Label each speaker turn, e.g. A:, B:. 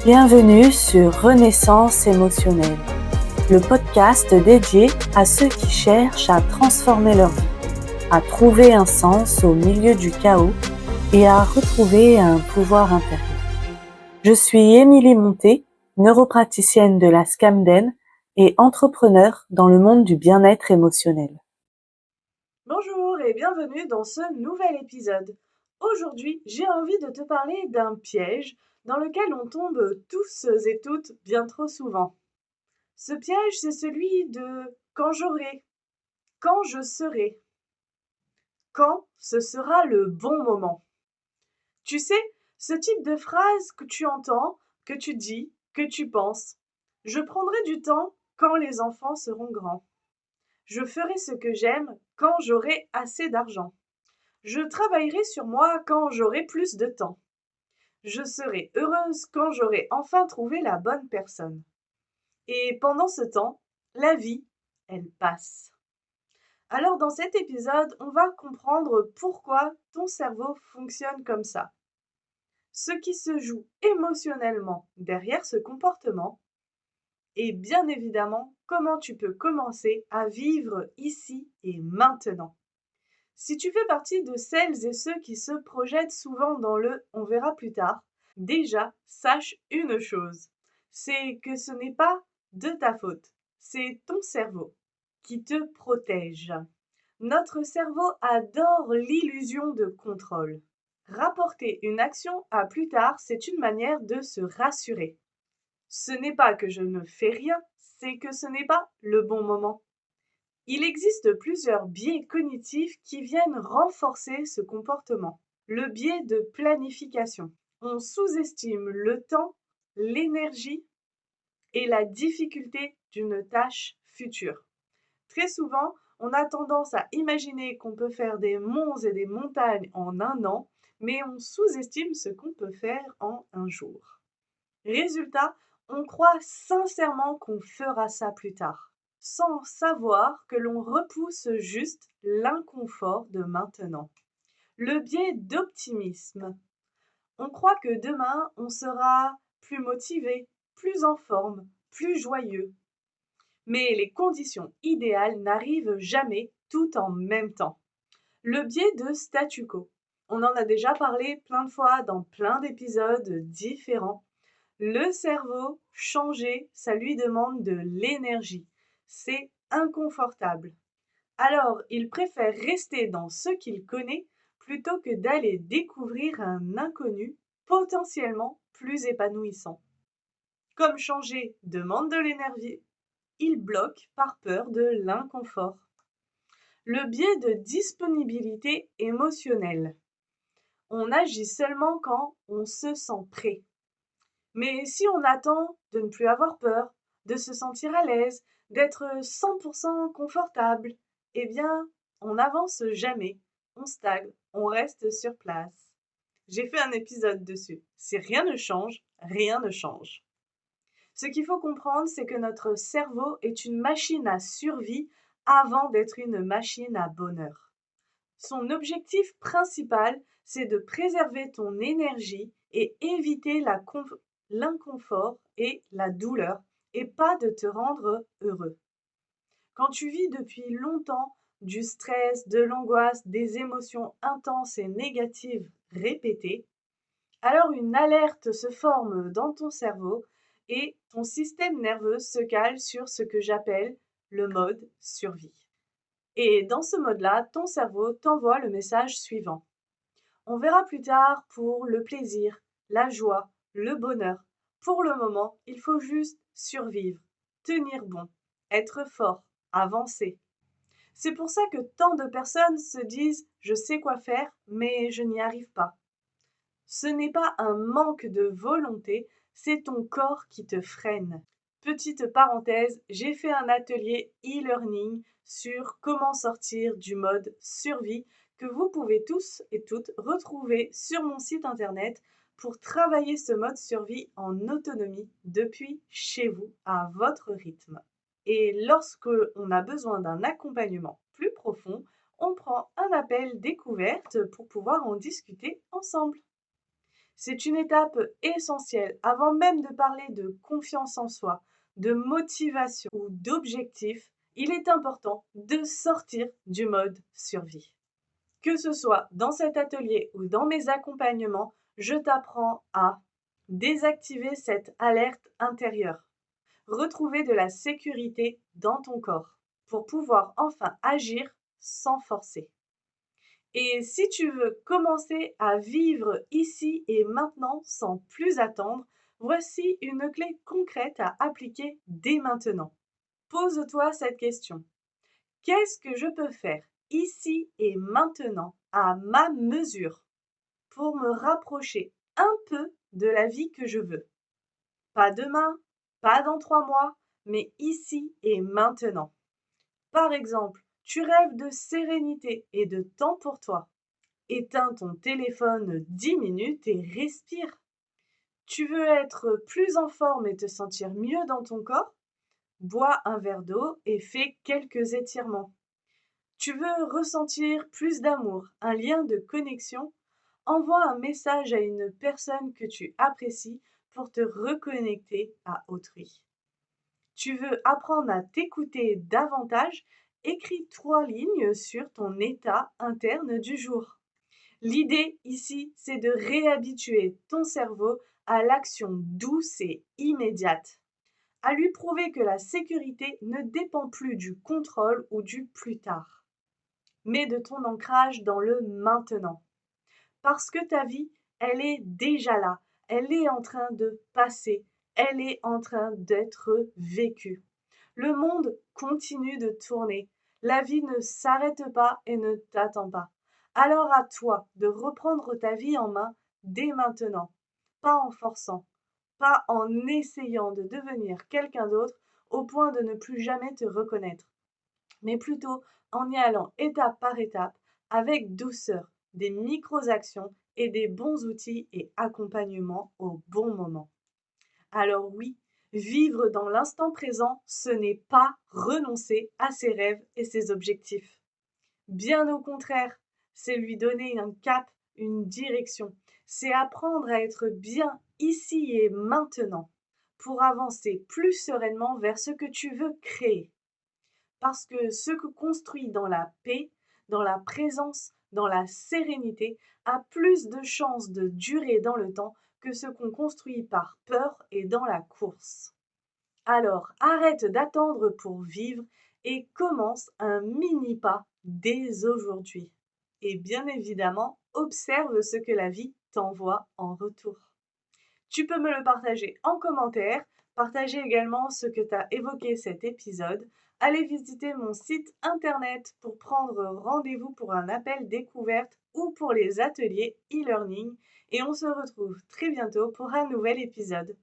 A: Bienvenue sur Renaissance émotionnelle, le podcast dédié à ceux qui cherchent à transformer leur vie, à trouver un sens au milieu du chaos et à retrouver un pouvoir intérieur. Je suis Émilie Monté, neuropraticienne de la Scamden et entrepreneur dans le monde du bien-être émotionnel.
B: Bonjour et bienvenue dans ce nouvel épisode. Aujourd'hui, j'ai envie de te parler d'un piège dans lequel on tombe tous et toutes bien trop souvent. Ce piège, c'est celui de quand j'aurai, quand je serai, quand ce sera le bon moment. Tu sais, ce type de phrase que tu entends, que tu dis, que tu penses. Je prendrai du temps quand les enfants seront grands. Je ferai ce que j'aime quand j'aurai assez d'argent. Je travaillerai sur moi quand j'aurai plus de temps. Je serai heureuse quand j'aurai enfin trouvé la bonne personne. Et pendant ce temps, la vie, elle passe. Alors dans cet épisode, on va comprendre pourquoi ton cerveau fonctionne comme ça. Ce qui se joue émotionnellement derrière ce comportement et bien évidemment comment tu peux commencer à vivre ici et maintenant. Si tu fais partie de celles et ceux qui se projettent souvent dans le « on verra plus tard », déjà, sache une chose, c'est que ce n'est pas de ta faute, c'est ton cerveau qui te protège. Notre cerveau adore l'illusion de contrôle. Rapporter une action à plus tard, c'est une manière de se rassurer. Ce n'est pas que je ne fais rien, c'est que ce n'est pas le bon moment. Il existe plusieurs biais cognitifs qui viennent renforcer ce comportement. Le biais de planification. On sous-estime le temps, l'énergie et la difficulté d'une tâche future. Très souvent, on a tendance à imaginer qu'on peut faire des monts et des montagnes en un an, mais on sous-estime ce qu'on peut faire en un jour. Résultat, on croit sincèrement qu'on fera ça plus tard, sans savoir que l'on repousse juste l'inconfort de maintenant. Le biais d'optimisme. On croit que demain, on sera plus motivé, plus en forme, plus joyeux. Mais les conditions idéales n'arrivent jamais tout en même temps. Le biais de statu quo. On en a déjà parlé plein de fois dans plein d'épisodes différents. Le cerveau, changer, ça lui demande de l'énergie. C'est inconfortable. Alors, il préfère rester dans ce qu'il connaît plutôt que d'aller découvrir un inconnu potentiellement plus épanouissant. Comme changer demande de l'énergie, il bloque par peur de l'inconfort. Le biais de disponibilité émotionnelle. On agit seulement quand on se sent prêt. Mais si on attend de ne plus avoir peur, de se sentir à l'aise, d'être 100% confortable, eh bien, on n'avance jamais, on stagne, on reste sur place. J'ai fait un épisode dessus. Si rien ne change, rien ne change. Ce qu'il faut comprendre, c'est que notre cerveau est une machine à survie avant d'être une machine à bonheur. Son objectif principal, c'est de préserver ton énergie et éviter l'inconfort et la douleur, et pas de te rendre heureux. Quand tu vis depuis longtemps du stress, de l'angoisse, des émotions intenses et négatives répétées, alors une alerte se forme dans ton cerveau et ton système nerveux se cale sur ce que j'appelle le mode survie. Et dans ce mode-là, ton cerveau t'envoie le message suivant. On verra plus tard pour le plaisir, la joie, le bonheur. Pour le moment, il faut juste survivre, tenir bon, être fort, avancer. C'est pour ça que tant de personnes se disent « je sais quoi faire, mais je n'y arrive pas ». Ce n'est pas un manque de volonté, c'est ton corps qui te freine. Petite parenthèse, j'ai fait un atelier e-learning sur comment sortir du mode survie que vous pouvez tous et toutes retrouver sur mon site internet pour travailler ce mode survie en autonomie depuis chez vous à votre rythme. Et lorsque on a besoin d'un accompagnement plus profond, on prend un appel découverte pour pouvoir en discuter ensemble. C'est une étape essentielle avant même de parler de confiance en soi, de motivation ou d'objectif. Il est important de sortir du mode survie. Que ce soit dans cet atelier ou dans mes accompagnements, je t'apprends à désactiver cette alerte intérieure, retrouver de la sécurité dans ton corps pour pouvoir enfin agir sans forcer. Et si tu veux commencer à vivre ici et maintenant sans plus attendre, voici une clé concrète à appliquer dès maintenant. Pose-toi cette question. Qu'est-ce que je peux faire ici et maintenant à ma mesure pour me rapprocher un peu de la vie que je veux? Pas demain, pas dans 3 mois, mais ici et maintenant. Par exemple, tu rêves de sérénité et de temps pour toi. Éteins ton téléphone 10 minutes et respire. Tu veux être plus en forme et te sentir mieux dans ton corps? Bois un verre d'eau et fais quelques étirements. Tu veux ressentir plus d'amour, un lien de connexion? Envoie un message à une personne que tu apprécies pour te reconnecter à autrui. Tu veux apprendre à t'écouter davantage? Écris 3 lignes sur ton état interne du jour. L'idée ici, c'est de réhabituer ton cerveau à l'action douce et immédiate, à lui prouver que la sécurité ne dépend plus du contrôle ou du plus tard, mais de ton ancrage dans le maintenant. Parce que ta vie, elle est déjà là, elle est en train de passer, elle est en train d'être vécue. Le monde continue de tourner, la vie ne s'arrête pas et ne t'attend pas. Alors à toi de reprendre ta vie en main dès maintenant, pas en forçant, pas en essayant de devenir quelqu'un d'autre au point de ne plus jamais te reconnaître, mais plutôt en y allant étape par étape, avec douceur, des micro-actions et des bons outils et accompagnements au bon moment. Alors oui, vivre dans l'instant présent, ce n'est pas renoncer à ses rêves et ses objectifs. Bien au contraire, c'est lui donner un cap, une direction. C'est apprendre à être bien ici et maintenant pour avancer plus sereinement vers ce que tu veux créer. Parce que ce que construit dans la paix, dans la présence, dans la sérénité, a plus de chances de durer dans le temps que ce qu'on construit par peur et dans la course. Alors arrête d'attendre pour vivre et commence un mini pas dès aujourd'hui. Et bien évidemment, observe ce que la vie t'envoie en retour. Tu peux me le partager en commentaire, partager également ce que t'as évoqué cet épisode. Allez visiter mon site internet pour prendre rendez-vous pour un appel découverte ou pour les ateliers e-learning. Et on se retrouve très bientôt pour un nouvel épisode.